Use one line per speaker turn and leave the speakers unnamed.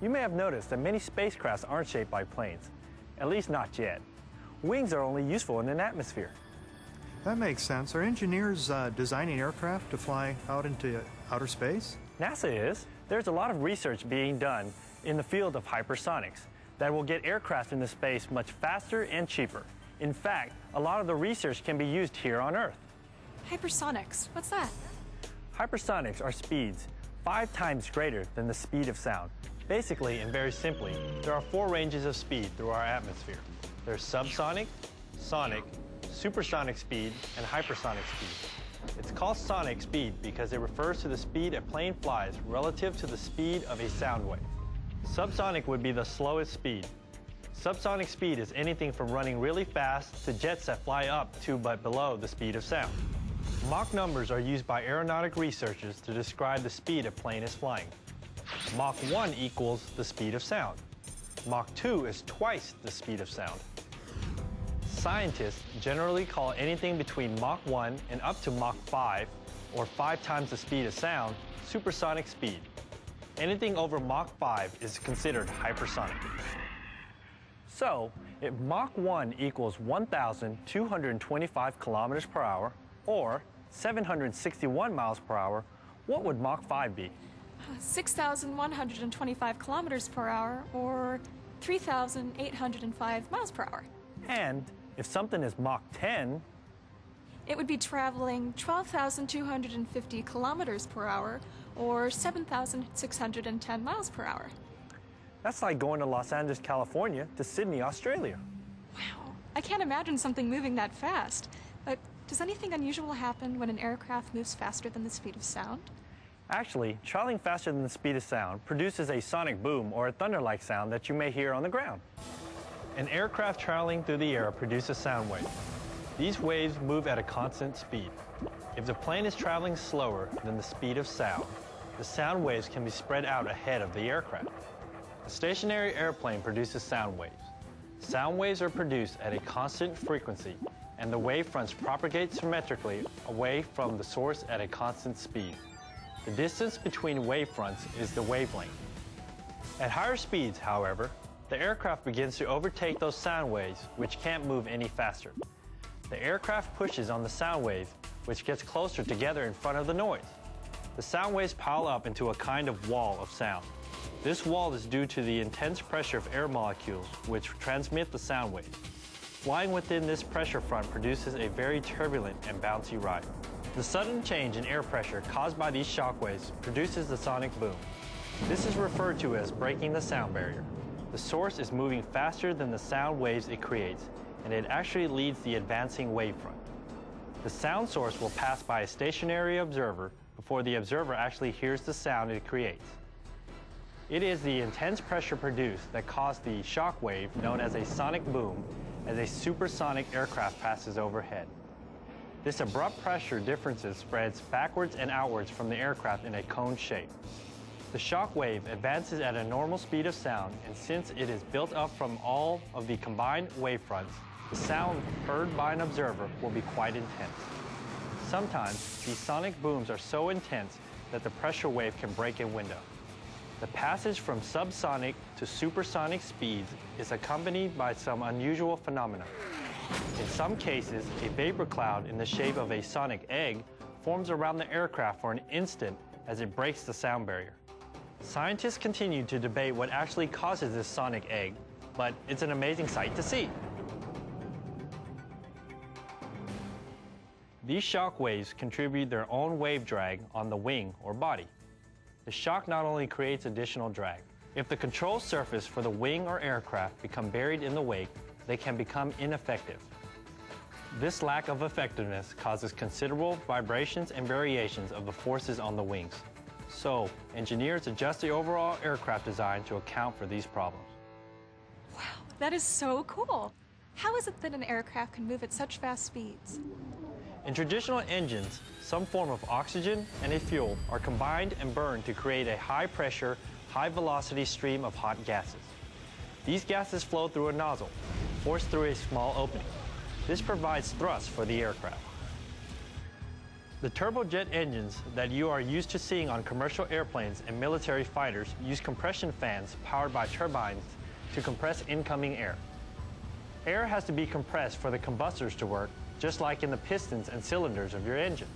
You may have noticed that many spacecrafts aren't shaped like planes, at least not yet. Wings are only useful in an atmosphere.
That makes sense. Are engineers designing aircraft to fly out into outer space?
NASA is. There's a lot of research being done in the field of hypersonics that will get aircraft into space much faster and cheaper. In fact, a lot of the research can be used here on Earth.
Hypersonics, what's that?
Hypersonics are speeds 5 times greater than the speed of sound. Basically, and very simply, there are 4 ranges of speed through our atmosphere. There's subsonic, sonic, supersonic speed, and hypersonic speed. It's called sonic speed because it refers to the speed a plane flies relative to the speed of a sound wave. Subsonic would be the slowest speed. Subsonic speed is anything from running really fast to jets that fly up to but below the speed of sound. Mach numbers are used by aeronautic researchers to describe the speed a plane is flying. Mach 1 equals the speed of sound. Mach 2 is twice the speed of sound. Scientists generally call anything between Mach 1 and up to Mach 5, or 5 times the speed of sound, supersonic speed. Anything over Mach 5 is considered hypersonic. So, if Mach 1 equals 1,225 kilometers per hour, or 761 miles per hour, what would Mach 5 be?
6,125 kilometers per hour, or 3,805 miles per hour.
And if something is Mach 10,
it would be traveling 12,250 kilometers per hour, or 7,610 miles per hour.
That's like going to Los Angeles, California to Sydney, Australia.
Wow, I can't imagine something moving that fast. But does anything unusual happen when an aircraft moves faster than the speed of sound?
Actually, traveling faster than the speed of sound produces a sonic boom or a thunder-like sound that you may hear on the ground. An aircraft traveling through the air produces sound waves. These waves move at a constant speed. If the plane is traveling slower than the speed of sound, the sound waves can be spread out ahead of the aircraft. A stationary airplane produces sound waves. Sound waves are produced at a constant frequency, and the wavefronts propagate symmetrically away from the source at a constant speed. The distance between wavefronts is the wavelength. At higher speeds, however, the aircraft begins to overtake those sound waves, which can't move any faster. The aircraft pushes on the sound wave, which gets closer together in front of the noise. The sound waves pile up into a kind of wall of sound. This wall is due to the intense pressure of air molecules, which transmit the sound wave. Flying within this pressure front produces a very turbulent and bouncy ride. The sudden change in air pressure caused by these shock waves produces the sonic boom. This is referred to as breaking the sound barrier. The source is moving faster than the sound waves it creates, and it actually leads the advancing wavefront. The sound source will pass by a stationary observer before the observer actually hears the sound it creates. It is the intense pressure produced that caused the shock wave known as a sonic boom as a supersonic aircraft passes overhead. This abrupt pressure differences spreads backwards and outwards from the aircraft in a cone shape. The shock wave advances at a normal speed of sound, and since it is built up from all of the combined wavefronts, the sound heard by an observer will be quite intense. Sometimes, these sonic booms are so intense that the pressure wave can break a window. The passage from subsonic to supersonic speeds is accompanied by some unusual phenomena. In some cases, a vapor cloud in the shape of a sonic egg forms around the aircraft for an instant as it breaks the sound barrier. Scientists continue to debate what actually causes this sonic egg, but it's an amazing sight to see. These shock waves contribute their own wave drag on the wing or body. The shock not only creates additional drag. If the control surface for the wing or aircraft become buried in the wake, they can become ineffective. This lack of effectiveness causes considerable vibrations and variations of the forces on the wings. So, engineers adjust the overall aircraft design to account for these problems.
Wow, that is so cool. How is it that an aircraft can move at such fast speeds?
In traditional engines, some form of oxygen and a fuel are combined and burned to create a high-pressure, high-velocity stream of hot gases. These gases flow through a nozzle, forced through a small opening. This provides thrust for the aircraft. The turbojet engines that you are used to seeing on commercial airplanes and military fighters use compression fans powered by turbines to compress incoming air. Air has to be compressed for the combustors to work, just like in the pistons and cylinders of your engine.